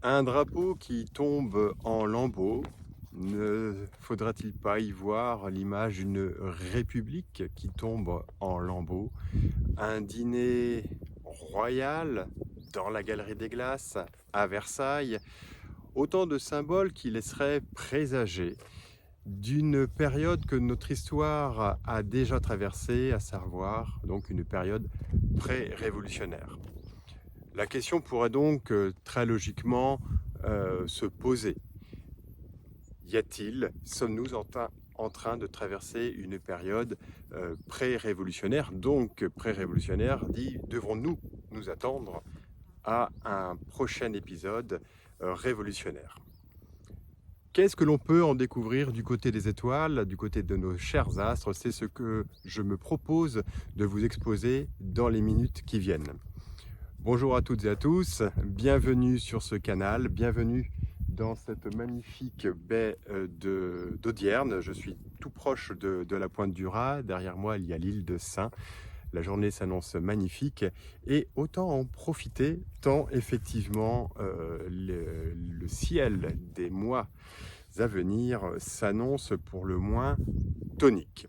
Un drapeau qui tombe en lambeaux, ne faudra-t-il pas y voir l'image d'une république qui tombe en lambeaux? Un dîner royal dans la Galerie des Glaces à Versailles, autant de symboles qui laisseraient présager d'une période que notre histoire a déjà traversée, à savoir donc une période pré-révolutionnaire. La question pourrait donc très logiquement se poser. Sommes-nous en train de traverser une période pré-révolutionnaire? Donc pré-révolutionnaire dit, devrons-nous nous attendre à un prochain épisode révolutionnaire? Qu'est-ce que l'on peut en découvrir du côté des étoiles, du côté de nos chers astres? C'est ce que je me propose de vous exposer dans les minutes qui viennent. Bonjour à toutes et à tous, bienvenue sur ce canal, bienvenue dans cette magnifique baie d'Audierne. Je suis tout proche de la pointe du Raz, derrière moi il y a l'île de Sein. La journée s'annonce magnifique et autant en profiter tant effectivement le ciel des mois à venir s'annonce pour le moins tonique.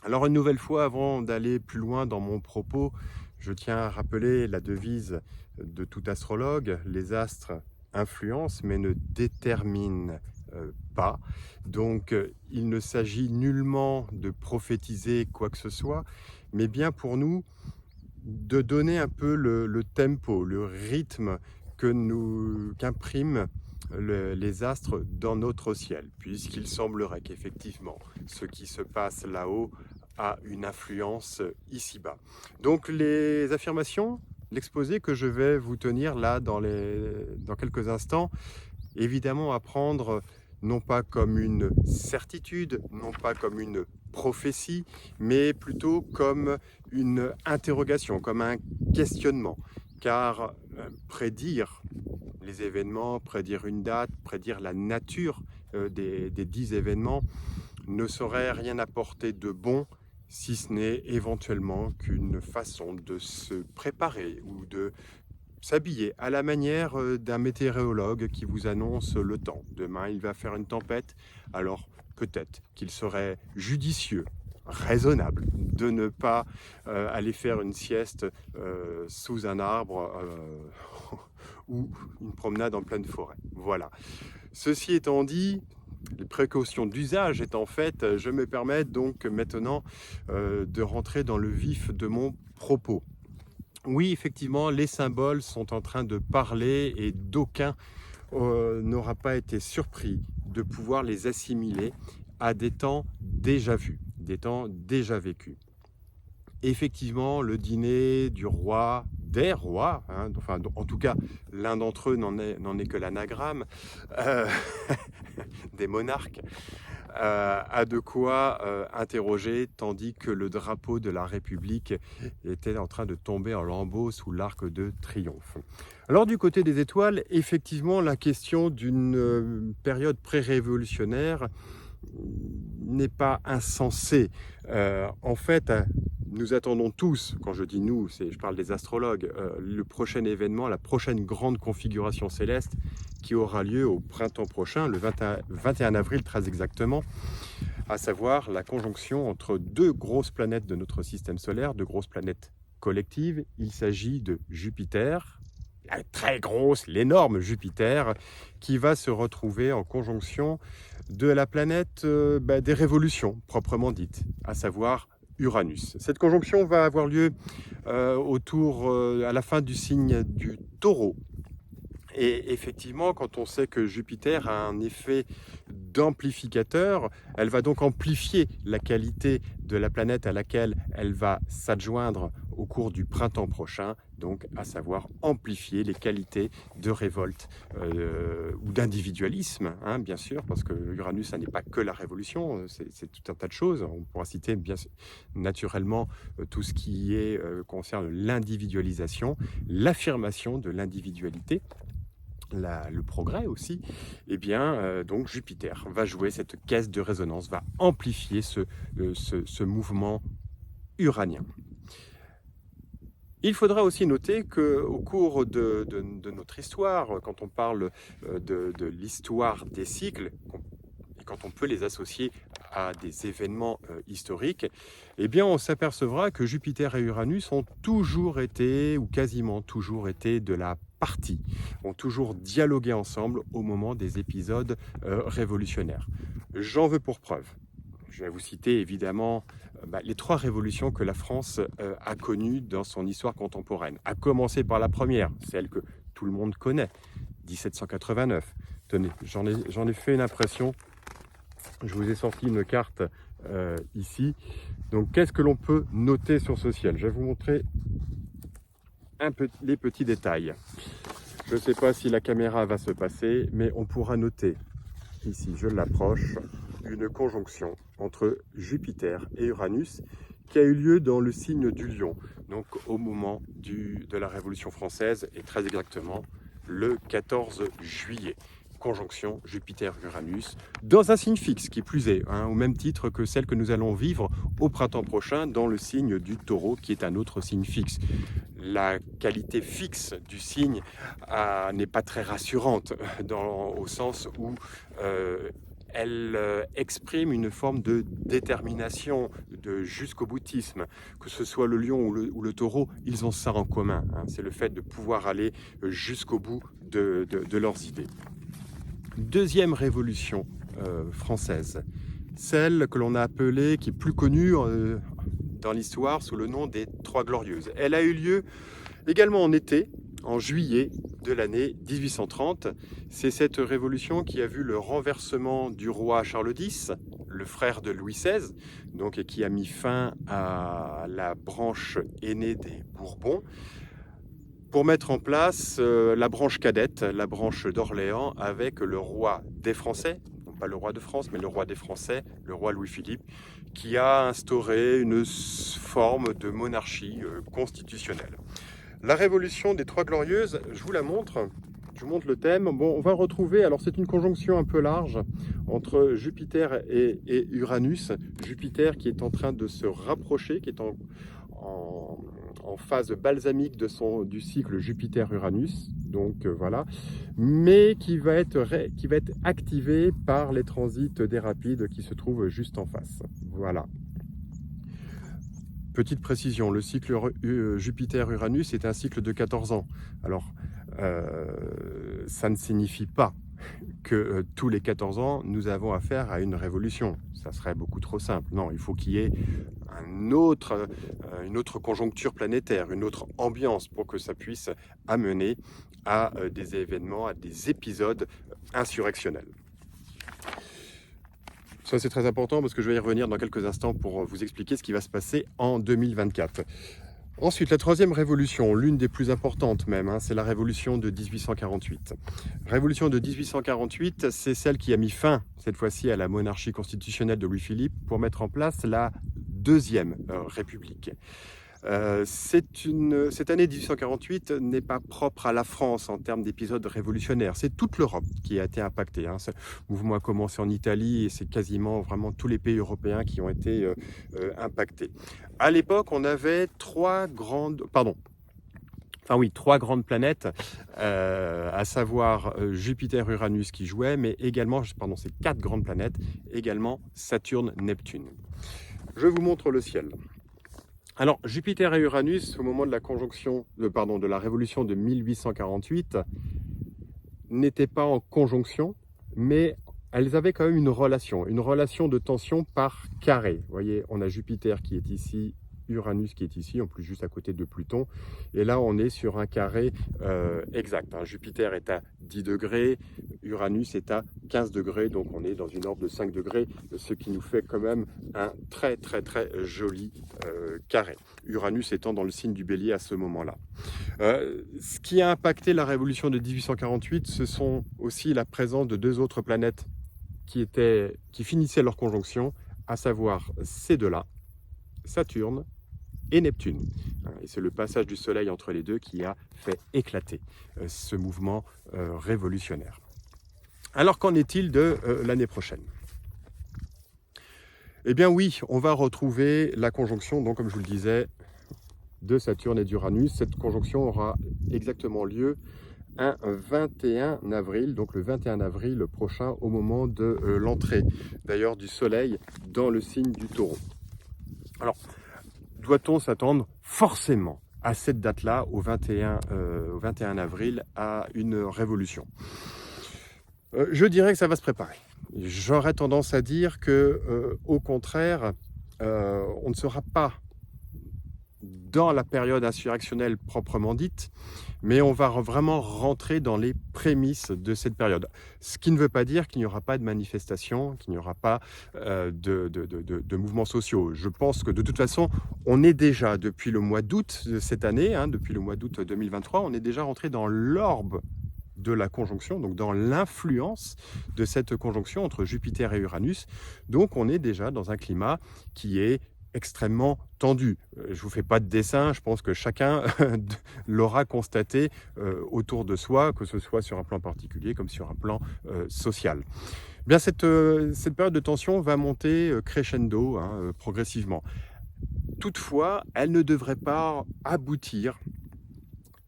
Alors une nouvelle fois, avant d'aller plus loin dans mon propos, je tiens à rappeler la devise de tout astrologue: les astres influencent mais ne déterminent pas. Donc il ne s'agit nullement de prophétiser quoi que ce soit, mais bien pour nous de donner un peu le tempo, le rythme qu'impriment les astres dans notre ciel, puisqu'il semblerait qu'effectivement ce qui se passe là-haut a une influence ici-bas. Donc les affirmations, l'exposé que je vais vous tenir là dans quelques instants, évidemment à prendre non pas comme une certitude, non pas comme une prophétie, mais plutôt comme une interrogation, comme un questionnement. Car prédire les événements, prédire une date, prédire la nature des 10 événements ne saurait rien apporter de bon, si ce n'est éventuellement qu'une façon de se préparer ou de s'habiller à la manière d'un météorologue qui vous annonce le temps. Demain, il va faire une tempête, alors peut-être qu'il serait judicieux, raisonnable, de ne pas aller faire une sieste sous un arbre ou une promenade en pleine forêt. Voilà. Ceci étant dit, les précautions d'usage étant faites, je me permets donc maintenant de rentrer dans le vif de mon propos. Oui, effectivement, les symboles sont en train de parler et d'aucun n'aura pas été surpris de pouvoir les assimiler à des temps déjà vus, des temps déjà vécus. Effectivement, le dîner du roi, des rois, enfin en tout cas l'un d'entre eux n'en est que l'anagramme, des monarques, a de quoi interroger, tandis que le drapeau de la République était en train de tomber en lambeaux sous l'Arc de Triomphe. Alors du côté des étoiles, effectivement, la question d'une période pré-révolutionnaire n'est pas insensée. En fait, nous attendons tous, quand je dis nous, je parle des astrologues, le prochain événement, la prochaine grande configuration céleste qui aura lieu au printemps prochain, le 21 avril très exactement, à savoir la conjonction entre deux grosses planètes de notre système solaire, deux grosses planètes collectives. Il s'agit de Jupiter, la très grosse, l'énorme Jupiter, qui va se retrouver en conjonction de la planète des révolutions proprement dites, à savoir Uranus. Cette conjonction va avoir lieu à la fin du signe du Taureau. Et effectivement, quand on sait que Jupiter a un effet d'amplificateur, elle va donc amplifier la qualité de la planète à laquelle elle va s'adjoindre au cours du printemps prochain, donc à savoir amplifier les qualités de révolte ou d'individualisme, bien sûr, parce que Uranus, ça n'est pas que la révolution, c'est tout un tas de choses. On pourra citer bien naturellement tout ce qui concerne l'individualisation, l'affirmation de l'individualité, le progrès aussi. Et bien donc Jupiter va jouer cette caisse de résonance, va amplifier ce mouvement uranien. Il faudra aussi noter qu'au cours de notre histoire, quand on parle de l'histoire des cycles, et quand on peut les associer à des événements historiques, eh bien on s'apercevra que Jupiter et Uranus ont toujours été, ou quasiment toujours été, de la partie, ont toujours dialogué ensemble au moment des épisodes révolutionnaires. J'en veux pour preuve. Je vais vous citer évidemment les 3 révolutions que la France a connues dans son histoire contemporaine. À commencer par la première, celle que tout le monde connaît, 1789. Tenez, j'en ai fait une impression. Je vous ai sorti une carte ici. Donc, qu'est-ce que l'on peut noter sur ce ciel? Je vais vous montrer les petits détails. Je ne sais pas si la caméra va se passer, mais on pourra noter, ici je l'approche, une conjonction entre Jupiter et Uranus qui a eu lieu dans le signe du Lion, donc au moment de la Révolution française et très exactement le 14 juillet. Conjonction Jupiter-Uranus dans un signe fixe qui plus est, au même titre que celle que nous allons vivre au printemps prochain dans le signe du Taureau qui est un autre signe fixe. La qualité fixe du signe n'est pas très rassurante au sens où elle exprime une forme de détermination, de jusqu'au boutisme. Que ce soit le lion ou le taureau, ils ont ça en commun. C'est le fait de pouvoir aller jusqu'au bout de leurs idées. Deuxième révolution française, celle que l'on a appelée, qui est plus connue dans l'histoire sous le nom des Trois Glorieuses. Elle a eu lieu également en été, en juillet de l'année 1830. C'est cette révolution qui a vu le renversement du roi Charles X, le frère de Louis XVI, donc, et qui a mis fin à la branche aînée des Bourbons, pour mettre en place la branche cadette, la branche d'Orléans, avec le roi des Français, non pas le roi de France, mais le roi des Français, le roi Louis-Philippe, qui a instauré une forme de monarchie constitutionnelle. La révolution des Trois Glorieuses, je vous la montre. Je vous montre le thème. Bon, on va retrouver, alors c'est une conjonction un peu large entre Jupiter et Uranus. Jupiter qui est en train de se rapprocher, qui est en phase balsamique du cycle Jupiter-Uranus, donc voilà, mais qui va être activé par les transits des rapides qui se trouvent juste en face. Voilà. Petite précision, le cycle Jupiter-Uranus est un cycle de 14 ans. Alors, ça ne signifie pas que tous les 14 ans, nous avons affaire à une révolution. Ça serait beaucoup trop simple. Non, il faut qu'il y ait une autre conjoncture planétaire, une autre ambiance pour que ça puisse amener à des événements, à des épisodes insurrectionnels. Ça, c'est très important parce que je vais y revenir dans quelques instants pour vous expliquer ce qui va se passer en 2024. Ensuite, la troisième révolution, l'une des plus importantes même, c'est la révolution de 1848. Révolution de 1848, c'est celle qui a mis fin, cette fois-ci, à la monarchie constitutionnelle de Louis-Philippe pour mettre en place la Deuxième République. Cette année 1848 n'est pas propre à la France en termes d'épisodes révolutionnaires. C'est toute l'Europe qui a été impactée. Ce mouvement a commencé en Italie et c'est quasiment vraiment tous les pays européens qui ont été impactés. À l'époque, on avait trois grandes planètes, à savoir Jupiter, Uranus qui jouaient, mais également, c'est 4 grandes planètes, également Saturne, Neptune. Je vous montre le ciel. Alors, Jupiter et Uranus, au moment de de la révolution de 1848, n'étaient pas en conjonction, mais elles avaient quand même une relation de tension par carré. Vous voyez, on a Jupiter qui est ici, Uranus qui est ici, en plus juste à côté de Pluton. Et là, on est sur un carré exact. Jupiter est à 10 degrés, Uranus est à 15 degrés, donc on est dans une orbite de 5 degrés, ce qui nous fait quand même un très très très joli carré. Uranus étant dans le signe du Bélier à ce moment-là. Ce qui a impacté la révolution de 1848, ce sont aussi la présence de 2 autres planètes qui finissaient leur conjonction, à savoir ces deux-là, Saturne et Neptune. Et c'est le passage du Soleil entre les deux qui a fait éclater ce mouvement révolutionnaire. Alors qu'en est-il de l'année prochaine ? Eh bien oui, on va retrouver la conjonction, donc comme je vous le disais, de Saturne et d'Uranus. Cette conjonction aura exactement lieu un 21 avril, donc le 21 avril prochain, au moment de l'entrée d'ailleurs du Soleil dans le signe du Taureau. Alors, doit-on s'attendre forcément à cette date-là, au 21 avril, à une révolution? Je dirais que ça va se préparer. J'aurais tendance à dire que, au contraire, on ne sera pas dans la période insurrectionnelle proprement dite, mais on va vraiment rentrer dans les prémices de cette période. Ce qui ne veut pas dire qu'il n'y aura pas de manifestations, qu'il n'y aura pas de mouvements sociaux. Je pense que de toute façon, on est déjà, depuis le mois d'août de cette année, depuis le mois d'août 2023, on est déjà rentré dans l'orbe de la conjonction, donc dans l'influence de cette conjonction entre Jupiter et Uranus. Donc on est déjà dans un climat qui est extrêmement tendu. Je ne vous fais pas de dessin, je pense que chacun l'aura constaté autour de soi, que ce soit sur un plan particulier comme sur un plan social. Bien, cette période de tension va monter crescendo, progressivement. Toutefois, elle ne devrait pas aboutir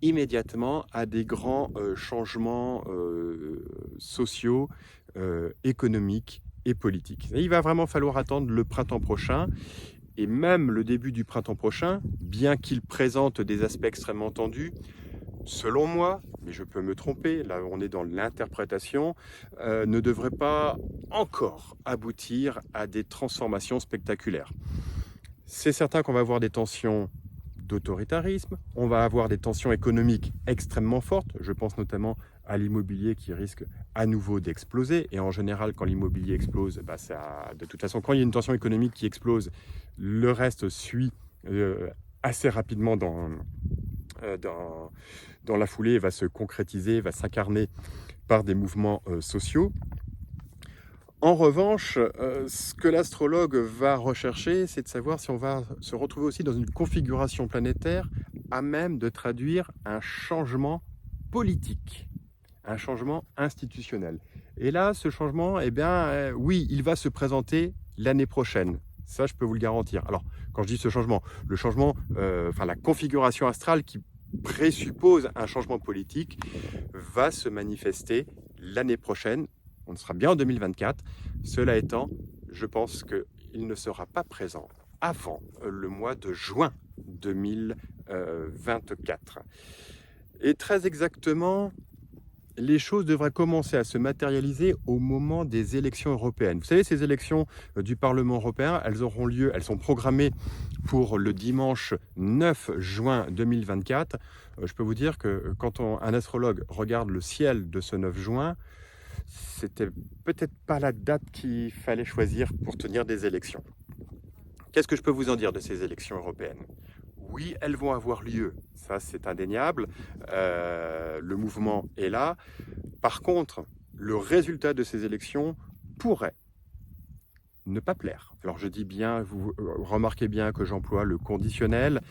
immédiatement à des grands changements sociaux, économiques et politiques. Et il va vraiment falloir attendre le printemps prochain. Et même le début du printemps prochain, bien qu'il présente des aspects extrêmement tendus, selon moi, mais je peux me tromper, là on est dans l'interprétation, ne devrait pas encore aboutir à des transformations spectaculaires. C'est certain qu'on va avoir des tensions d'autoritarisme, on va avoir des tensions économiques extrêmement fortes, je pense notamment à l'immobilier qui risque à nouveau d'exploser, et en général quand l'immobilier explose, de toute façon quand il y a une tension économique qui explose, le reste suit assez rapidement dans la foulée, va se concrétiser, va s'incarner par des mouvements sociaux. En revanche, ce que l'astrologue va rechercher, c'est de savoir si on va se retrouver aussi dans une configuration planétaire à même de traduire un changement politique, un changement institutionnel. Et là, ce changement, oui, il va se présenter l'année prochaine. Ça, je peux vous le garantir. Alors, quand je dis ce changement, la configuration astrale qui présuppose un changement politique va se manifester l'année prochaine. On sera bien en 2024. Cela étant, je pense qu'il ne sera pas présent avant le mois de juin 2024. Et très exactement, les choses devraient commencer à se matérialiser au moment des élections européennes. Vous savez, ces élections du Parlement européen, elles auront lieu, elles sont programmées pour le dimanche 9 juin 2024. Je peux vous dire que quand un astrologue regarde le ciel de ce 9 juin, c'était peut-être pas la date qu'il fallait choisir pour tenir des élections. Qu'est-ce que je peux vous en dire de ces élections européennes ? Oui, elles vont avoir lieu, ça c'est indéniable, le mouvement est là. Par contre, le résultat de ces élections pourrait ne pas plaire. Alors je dis bien, vous remarquez bien que j'emploie le conditionnel,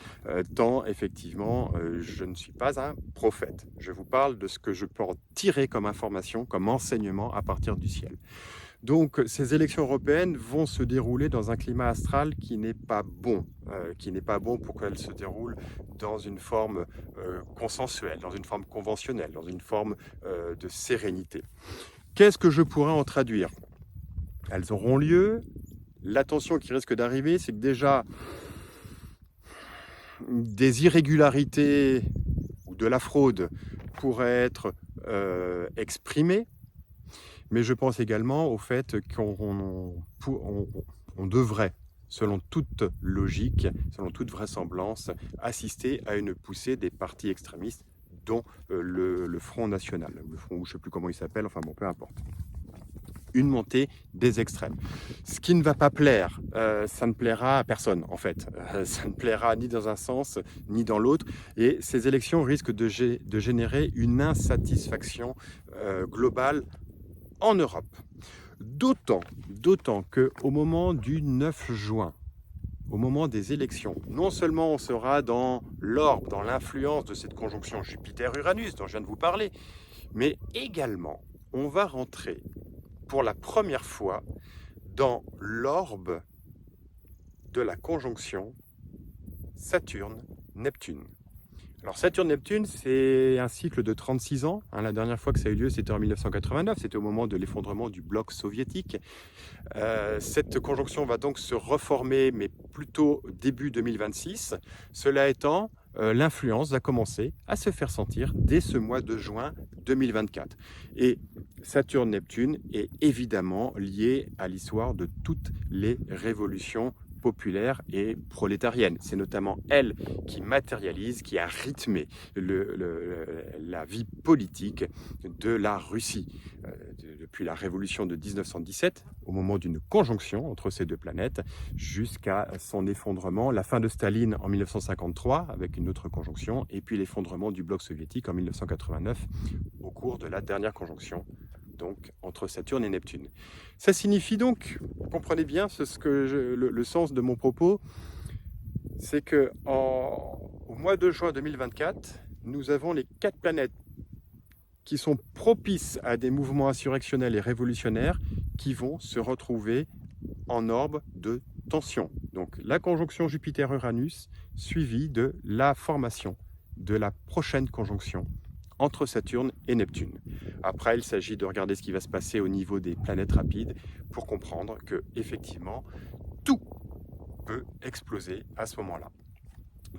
tant effectivement je ne suis pas un prophète. Je vous parle de ce que je peux en tirer comme information, comme enseignement à partir du ciel. Donc ces élections européennes vont se dérouler dans un climat astral qui n'est pas bon pour qu'elles se déroulent dans une forme consensuelle, dans une forme conventionnelle, dans une forme de sérénité. Qu'est-ce que je pourrais en traduire ? Elles auront lieu. La tension qui risque d'arriver, c'est que déjà des irrégularités ou de la fraude pourraient être exprimées. Mais je pense également au fait qu'on devrait, selon toute logique, selon toute vraisemblance, assister à une poussée des partis extrémistes, dont le Front National, le Front, je ne sais plus comment il s'appelle, enfin bon, peu importe. Une montée des extrêmes. Ce qui ne va pas plaire, ça ne plaira à personne en fait. Ça ne plaira ni dans un sens ni dans l'autre. Et ces élections risquent de générer une insatisfaction globale en Europe. D'autant qu'au moment du 9 juin, au moment des élections, non seulement on sera dans l'orbe, dans l'influence de cette conjonction Jupiter-Uranus dont je viens de vous parler, mais également on va rentrer pour la première fois dans l'orbe de la conjonction Neptune. Alors Saturne-Neptune, c'est un cycle de 36 ans. La dernière fois que ça a eu lieu, c'était en 1989, c'était au moment de l'effondrement du bloc soviétique. Cette conjonction va donc se reformer, mais plutôt début 2026. Cela étant, l'influence va commencer à se faire sentir dès ce mois de juin 2024. Et Saturne-Neptune est évidemment lié à l'histoire de toutes les révolutions populaire et prolétarienne. C'est notamment elle qui matérialise, qui a rythmé la vie politique de la Russie. Depuis la révolution de 1917, au moment d'une conjonction entre ces deux planètes, jusqu'à son effondrement, la fin de Staline en 1953 avec une autre conjonction, et puis l'effondrement du bloc soviétique en 1989 au cours de la dernière conjonction, donc entre Saturne et Neptune. Ça signifie donc, comprenez bien le sens de mon propos, c'est que au mois de juin 2024, nous avons les 4 planètes qui sont propices à des mouvements insurrectionnels et révolutionnaires qui vont se retrouver en orbe de tension. Donc la conjonction Jupiter-Uranus suivie de la formation de la prochaine conjonction entre Saturne et Neptune. Après, il s'agit de regarder ce qui va se passer au niveau des planètes rapides pour comprendre que, effectivement, tout peut exploser à ce moment-là.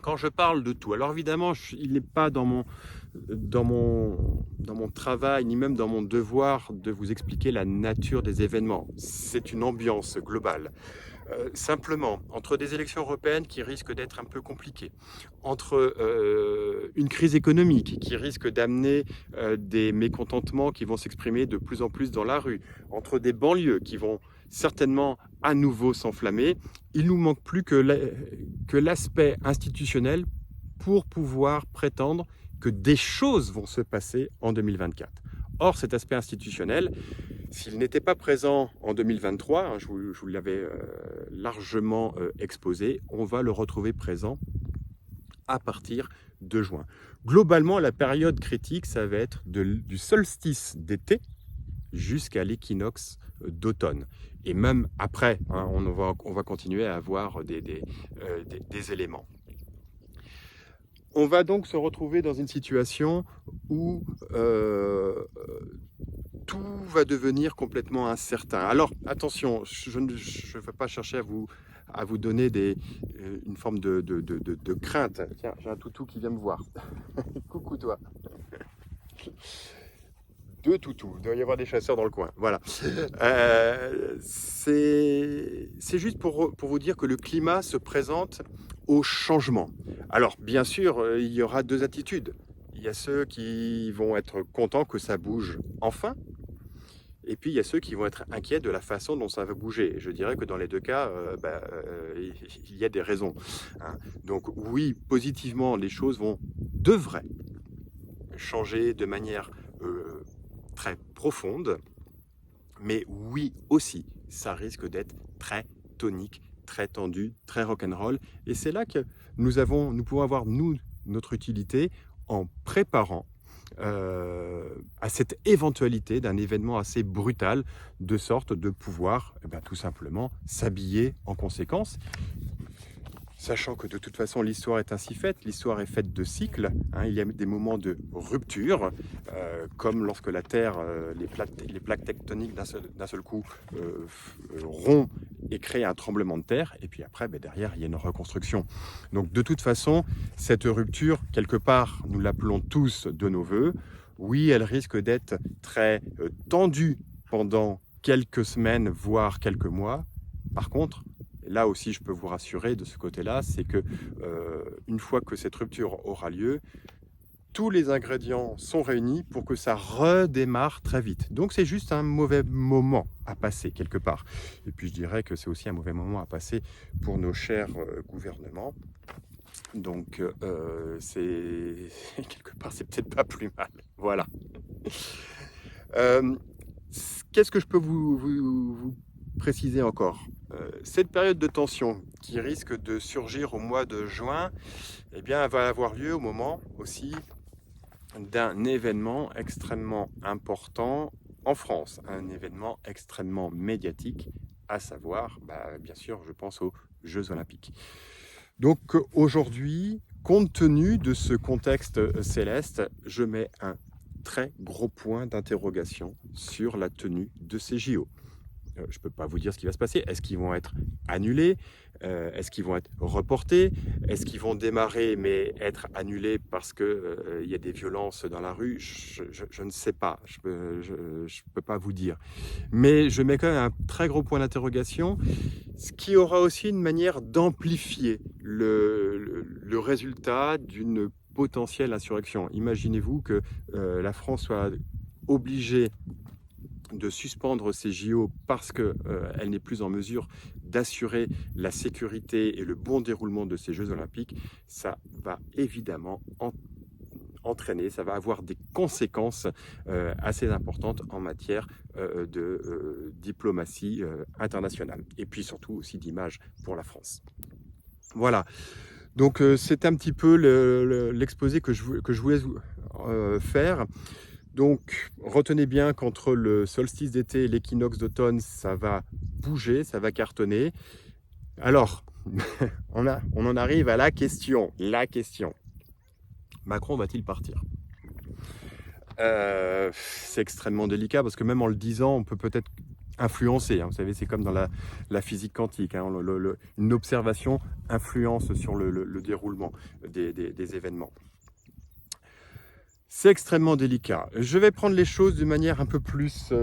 Quand je parle de tout, alors évidemment, il n'est pas dans mon travail, ni même dans mon devoir de vous expliquer la nature des événements. C'est une ambiance globale. Simplement, entre des élections européennes qui risquent d'être un peu compliquées, entre une crise économique qui risque d'amener des mécontentements qui vont s'exprimer de plus en plus dans la rue, entre des banlieues qui vont certainement à nouveau s'enflammer, il nous manque plus que l'aspect institutionnel pour pouvoir prétendre que des choses vont se passer en 2024. Or, cet aspect institutionnel, s'il n'était pas présent en 2023, je vous l'avais largement exposé, on va le retrouver présent à partir de juin. Globalement, la période critique, ça va être du solstice d'été jusqu'à l'équinoxe d'automne. Et même après, on va continuer à avoir des éléments. On va donc se retrouver dans une situation où tout va devenir complètement incertain. Alors, attention, je ne veux pas chercher à vous donner une forme de crainte. Tiens, j'ai un toutou qui vient me voir. Coucou toi. 2 toutous, il doit y avoir des chasseurs dans le coin. Voilà. C'est juste pour vous dire que le climat se présente au changement. Alors, bien sûr, il y aura 2 attitudes. Il y a ceux qui vont être contents que ça bouge enfin, et puis il y a ceux qui vont être inquiets de la façon dont ça va bouger. Je dirais que dans les 2 cas, il y a des raisons. Donc oui, positivement, les choses devraient changer de manière très profonde, mais oui aussi, ça risque d'être très tonique, très tendu, très rock'n'roll, et c'est là que nous pouvons avoir notre utilité en préparant à cette éventualité d'un événement assez brutal, de sorte de pouvoir tout simplement s'habiller en conséquence. Sachant que de toute façon l'histoire est ainsi faite, l'histoire est faite de cycles, il y a des moments de rupture, comme lorsque la Terre, les plaques tectoniques d'un seul coup rompent et créent un tremblement de terre, et puis après derrière il y a une reconstruction. Donc de toute façon, cette rupture, quelque part, nous l'appelons tous de nos voeux. Oui, elle risque d'être très tendue pendant quelques semaines, voire quelques mois. Par contre, là aussi, je peux vous rassurer de ce côté-là, c'est que une fois que cette rupture aura lieu, tous les ingrédients sont réunis pour que ça redémarre très vite. Donc c'est juste un mauvais moment à passer quelque part. Et puis je dirais que c'est aussi un mauvais moment à passer pour nos chers gouvernements. Donc quelque part, c'est peut-être pas plus mal. Voilà. Qu'est-ce que je peux vous préciser encore ? Cette période de tension qui risque de surgir au mois de juin, eh bien, elle va avoir lieu au moment aussi d'un événement extrêmement important en France, un événement extrêmement médiatique, à savoir, bien sûr, je pense aux Jeux Olympiques. Donc aujourd'hui, compte tenu de ce contexte céleste, je mets un très gros point d'interrogation sur la tenue de ces JO. Je ne peux pas vous dire ce qui va se passer. Est-ce qu'ils vont être annulés? Est-ce qu'ils vont être reportés? Est-ce qu'ils vont démarrer mais être annulés parce qu'il y a des violences dans la rue? Je ne sais pas. Je peux pas vous dire. Mais je mets quand même un très gros point d'interrogation, ce qui aura aussi une manière d'amplifier le résultat d'une potentielle insurrection. Imaginez-vous que la France soit obligée de suspendre ces JO parce qu'elle n'est plus en mesure d'assurer la sécurité et le bon déroulement de ces Jeux Olympiques. Ça va évidemment entraîner, ça va avoir des conséquences assez importantes en matière de diplomatie internationale et puis surtout aussi d'image pour la France. Voilà, donc c'est un petit peu l'exposé que je voulais faire. Donc, retenez bien qu'entre le solstice d'été et l'équinoxe d'automne, ça va bouger, ça va cartonner. Alors, on en arrive à la question. Macron va-t-il partir? C'est extrêmement délicat parce que même en le disant, on peut peut-être influencer. Vous savez, c'est comme dans la physique quantique. Une observation influence sur le déroulement des événements. C'est extrêmement délicat. Je vais prendre les choses de manière un peu plus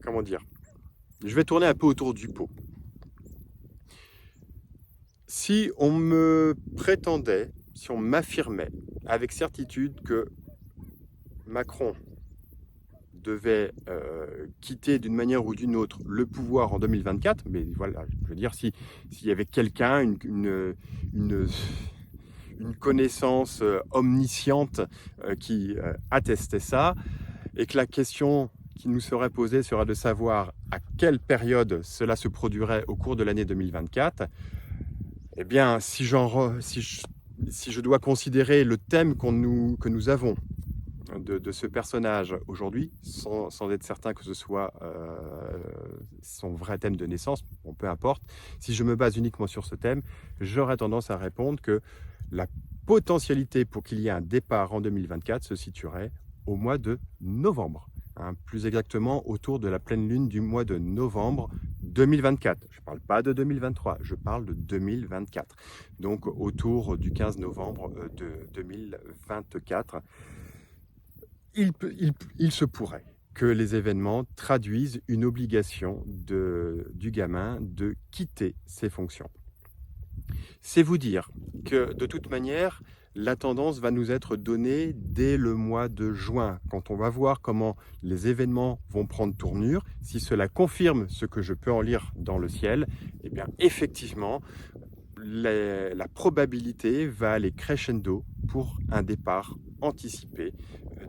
comment dire? Je vais tourner un peu autour du pot. Si on me prétendait, si on m'affirmait avec certitude que Macron devait quitter d'une manière ou d'une autre le pouvoir en 2024, mais voilà, je veux dire, s'il y avait quelqu'un, une connaissance omnisciente qui attestait ça, et que la question qui nous serait posée sera de savoir à quelle période cela se produirait au cours de l'année 2024, eh bien, si je dois considérer le thème que nous avons de ce personnage aujourd'hui, sans être certain que ce soit son vrai thème de naissance, bon, peu importe, si je me base uniquement sur ce thème, j'aurais tendance à répondre que la potentialité pour qu'il y ait un départ en 2024 se situerait au mois de novembre, plus exactement autour de la pleine lune du mois de novembre 2024. Je ne parle pas de 2023, je parle de 2024. Donc autour du 15 novembre de 2024. Il se pourrait que les événements traduisent une obligation du gamin de quitter ses fonctions. C'est vous dire que de toute manière, la tendance va nous être donnée dès le mois de juin, quand on va voir comment les événements vont prendre tournure. Si cela confirme ce que je peux en lire dans le ciel, eh bien effectivement, la probabilité va aller crescendo pour un départ anticipé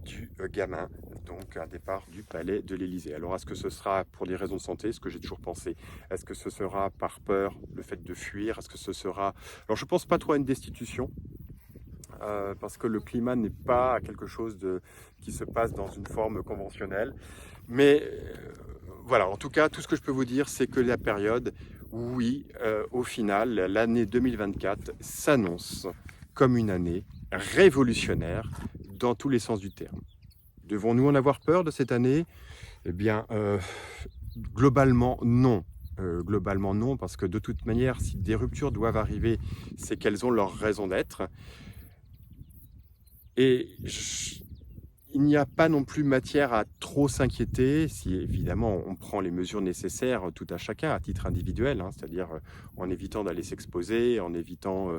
du gamin, donc un départ du palais de l'Élysée. Alors est-ce que ce sera pour des raisons de santé, ce que j'ai toujours pensé? Est-ce que ce sera par peur, le fait de fuir? Est-ce que ce sera... Alors je ne pense pas trop à une destitution, parce que le climat n'est pas quelque chose qui se passe dans une forme conventionnelle. Mais voilà, en tout cas, tout ce que je peux vous dire, c'est que la période, oui, au final, l'année 2024 s'annonce comme une année révolutionnaire dans tous les sens du terme. Devons-nous en avoir peur de cette année? Eh bien, globalement, non. Globalement, non, parce que de toute manière, si des ruptures doivent arriver, c'est qu'elles ont leur raison d'être. Et il n'y a pas non plus matière à trop s'inquiéter si évidemment on prend les mesures nécessaires tout à chacun à titre individuel, c'est-à-dire en évitant d'aller s'exposer, en évitant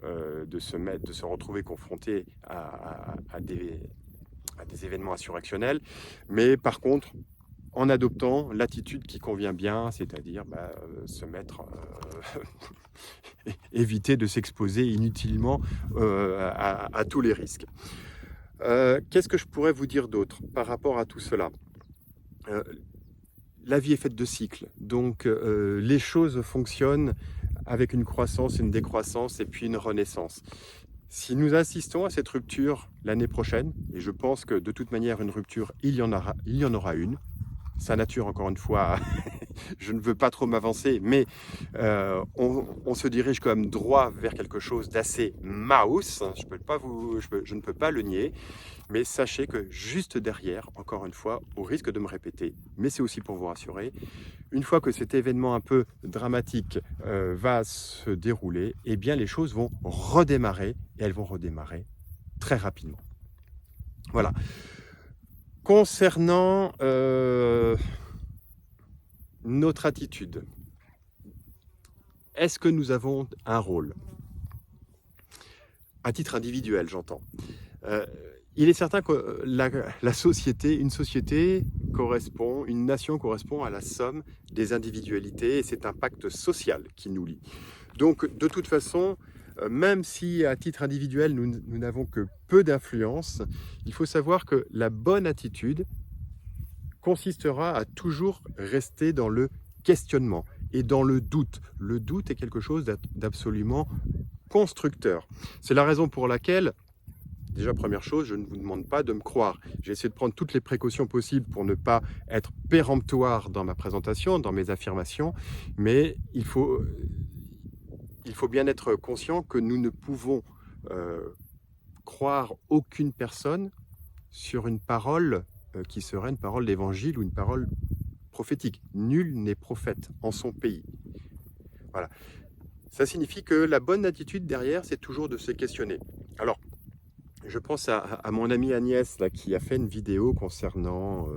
de se retrouver confronté à des événements insurrectionnels, mais par contre en adoptant l'attitude qui convient bien, c'est-à-dire se mettre, éviter de s'exposer inutilement à tous les risques. Qu'est-ce que je pourrais vous dire d'autre par rapport à tout cela? La vie est faite de cycles, donc les choses fonctionnent avec une croissance, une décroissance et puis une renaissance. Si nous assistons à cette rupture l'année prochaine, et je pense que de toute manière une rupture, il y en aura une, sa nature encore une fois je ne veux pas trop m'avancer, mais on se dirige quand même droit vers quelque chose d'assez mouse. Je ne peux pas le nier, mais sachez que juste derrière, encore une fois, au risque de me répéter, mais c'est aussi pour vous rassurer, une fois que cet événement un peu dramatique va se dérouler, eh bien les choses vont redémarrer, et elles vont redémarrer très rapidement. Voilà. Concernant notre attitude, est-ce que nous avons un rôle? À titre individuel, j'entends. Il est certain que la société, une société correspond, une nation correspond à la somme des individualités, et c'est un pacte social qui nous lie. Donc, de toute façon, même si à titre individuel, nous n'avons que peu d'influence, il faut savoir que la bonne attitude consistera à toujours rester dans le questionnement et dans le doute. Le doute est quelque chose d'absolument constructeur. C'est la raison pour laquelle, déjà première chose, je ne vous demande pas de me croire. J'ai essayé de prendre toutes les précautions possibles pour ne pas être péremptoire dans ma présentation, dans mes affirmations, mais il faut bien être conscient que nous ne pouvons croire aucune personne sur une parole qui serait une parole d'évangile ou une parole prophétique. Nul n'est prophète en son pays. Voilà. Ça signifie que la bonne attitude derrière, c'est toujours de se questionner. Alors, je pense à mon amie Agnès là, qui a fait une vidéo concernant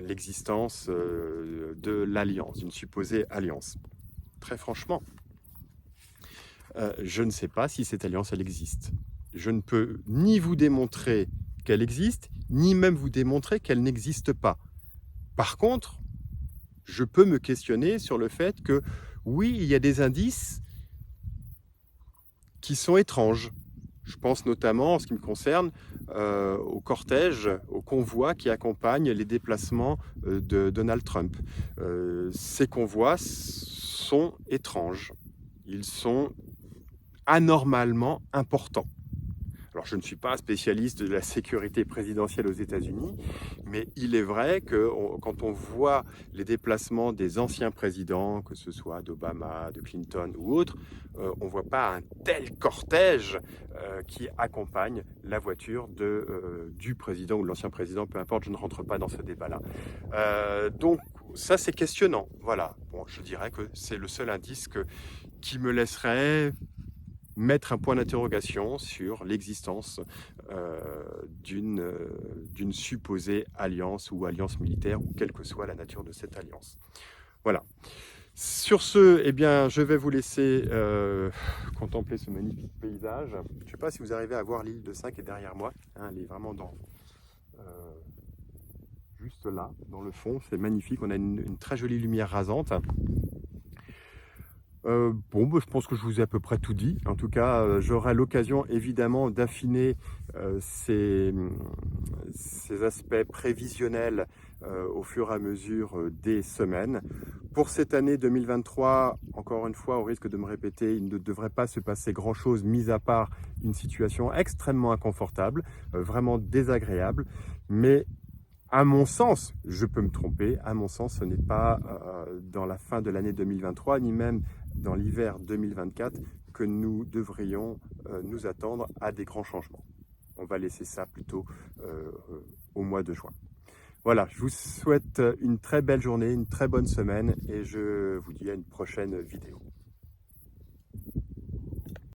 l'existence de l'alliance, d'une supposée alliance. Très franchement, je ne sais pas si cette alliance, elle existe. Je ne peux ni vous démontrer qu'elle existe, ni même vous démontrer qu'elle n'existe pas. Par contre, je peux me questionner sur le fait que, oui, il y a des indices qui sont étranges. Je pense notamment, en ce qui me concerne, au cortège, au convoi qui accompagne les déplacements de Donald Trump. Ces convois sont étranges. Ils sont anormalement importants. Alors, je ne suis pas un spécialiste de la sécurité présidentielle aux États-Unis, mais il est vrai que quand on voit les déplacements des anciens présidents, que ce soit d'Obama, de Clinton ou autres, on ne voit pas un tel cortège qui accompagne la voiture du président ou de l'ancien président, peu importe, je ne rentre pas dans ce débat-là. Donc, ça, c'est questionnant. Voilà. Bon, je dirais que c'est le seul indice qui me laisserait mettre un point d'interrogation sur l'existence d'une supposée alliance ou alliance militaire, ou quelle que soit la nature de cette alliance. Voilà. Sur ce, eh bien, je vais vous laisser contempler ce magnifique paysage. Je ne sais pas si vous arrivez à voir l'île de Sein qui est derrière moi. Hein, elle est vraiment juste là, dans le fond. C'est magnifique. On a une très jolie lumière rasante. Je pense que je vous ai à peu près tout dit. En tout cas, j'aurai l'occasion évidemment d'affiner ces aspects prévisionnels au fur et à mesure des semaines. Pour cette année 2023, encore une fois, au risque de me répéter, il ne devrait pas se passer grand-chose, mis à part une situation extrêmement inconfortable, vraiment désagréable, mais à mon sens, je peux me tromper, à mon sens, ce n'est pas dans la fin de l'année 2023, ni même dans l'hiver 2024, que nous devrions nous attendre à des grands changements. On va laisser ça plutôt au mois de juin. Voilà, je vous souhaite une très belle journée, une très bonne semaine, et je vous dis à une prochaine vidéo.